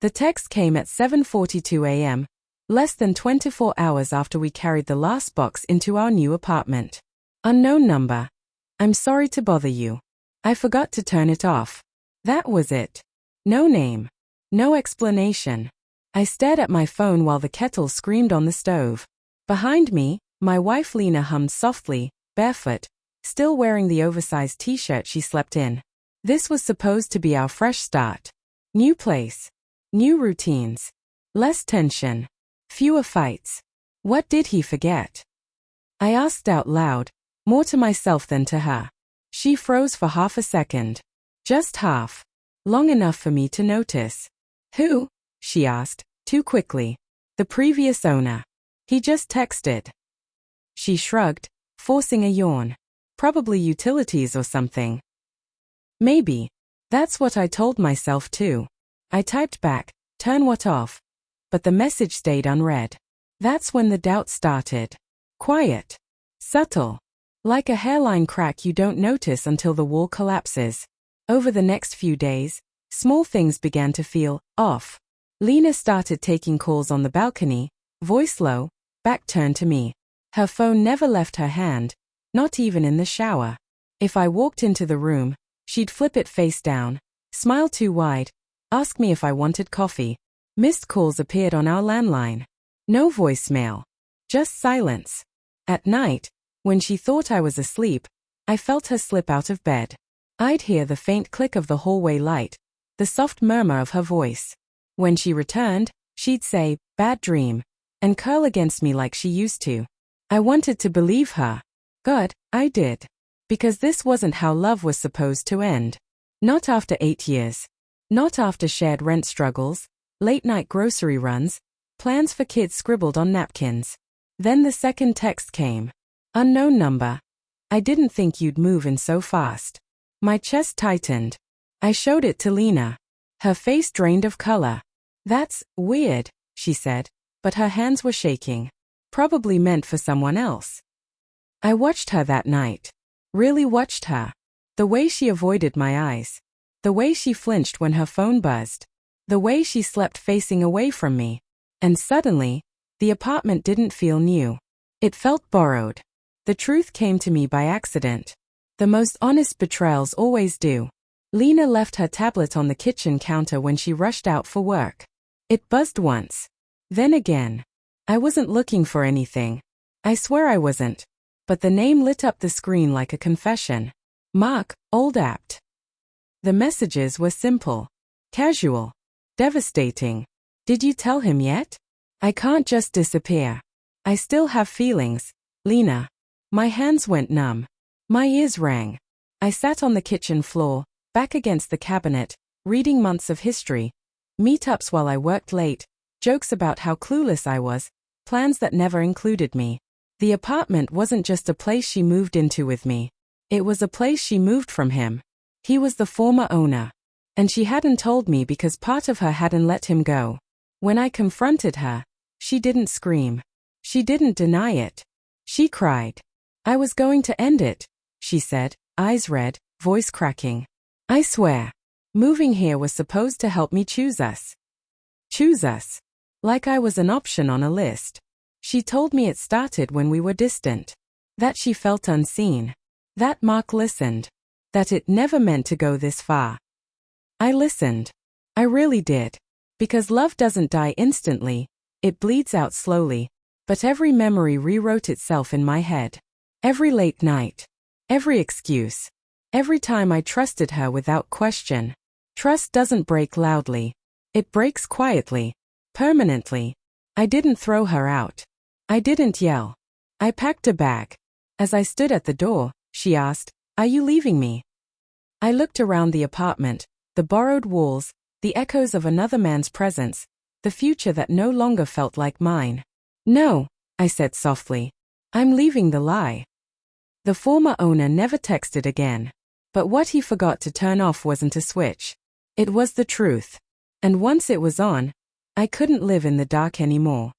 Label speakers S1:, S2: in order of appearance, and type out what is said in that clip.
S1: The text came at 7:42 a.m., less than 24 hours after we carried the last box into our new apartment. Unknown number. I'm sorry to bother you. I forgot to turn it off. That was it. No name. No explanation. I stared at my phone while the kettle screamed on the stove. Behind me, my wife Lena hummed softly, barefoot, still wearing the oversized t-shirt she slept in. This was supposed to be our fresh start. New place. New routines. Less tension. Fewer fights. What did he forget? I asked out loud, more to myself than to her. She froze for half a second. Just half. Long enough for me to notice. Who? She asked, too quickly. The previous owner. He just texted. She shrugged, forcing a yawn. Probably utilities or something. Maybe. That's what I told myself too. I typed back, turn what off? But the message stayed unread. That's when the doubt started. Quiet. Subtle. Like a hairline crack you don't notice until the wall collapses. Over the next few days, small things began to feel off. Lena started taking calls on the balcony, voice low, back turned to me. Her phone never left her hand, not even in the shower. If I walked into the room, she'd flip it face down, smile too wide, ask me if I wanted coffee. Missed calls appeared on our landline. No voicemail. Just silence. At night, when she thought I was asleep, I felt her slip out of bed. I'd hear the faint click of the hallway light, the soft murmur of her voice. When she returned, she'd say, "Bad dream," and curl against me like she used to. I wanted to believe her. God, I did. Because this wasn't how love was supposed to end. Not after 8 years. Not after shared rent struggles, late-night grocery runs, plans for kids scribbled on napkins. Then the second text came. Unknown number. I didn't think you'd move in so fast. My chest tightened. I showed it to Lena. Her face drained of color. That's weird, she said, but her hands were shaking. Probably meant for someone else. I watched her that night. Really watched her. The way she avoided my eyes. The way she flinched when her phone buzzed. The way she slept facing away from me. And suddenly, the apartment didn't feel new. It felt borrowed. The truth came to me by accident. The most honest betrayals always do. Lena left her tablet on the kitchen counter when she rushed out for work. It buzzed once. Then again. I wasn't looking for anything. I swear I wasn't. But the name lit up the screen like a confession. Mark, old apt. The messages were simple. Casual. Devastating. Did you tell him yet? I can't just disappear. I still have feelings, Lena. My hands went numb. My ears rang. I sat on the kitchen floor, back against the cabinet, reading months of history. Meetups while I worked late, jokes about how clueless I was, plans that never included me. The apartment wasn't just a place she moved into with me. It was a place she moved from him. He was the former owner. And she hadn't told me because part of her hadn't let him go. When I confronted her, she didn't scream. She didn't deny it. She cried. I was going to end it, she said, eyes red, voice cracking. I swear. Moving here was supposed to help me choose us. Choose us. Like I was an option on a list. She told me it started when we were distant. That she felt unseen. That Mark listened. That it never meant to go this far. I listened. I really did. Because love doesn't die instantly, it bleeds out slowly. But every memory rewrote itself in my head. Every late night. Every excuse. Every time I trusted her without question. Trust doesn't break loudly. It breaks quietly. Permanently. I didn't throw her out. I didn't yell. I packed a bag. As I stood at the door, she asked, "Are you leaving me?" I looked around the apartment, the borrowed walls, the echoes of another man's presence, the future that no longer felt like mine. "No," I said softly. "I'm leaving the lie." The former owner never texted again. But what he forgot to turn off wasn't a switch. It was the truth. And once it was on, I couldn't live in the dark anymore.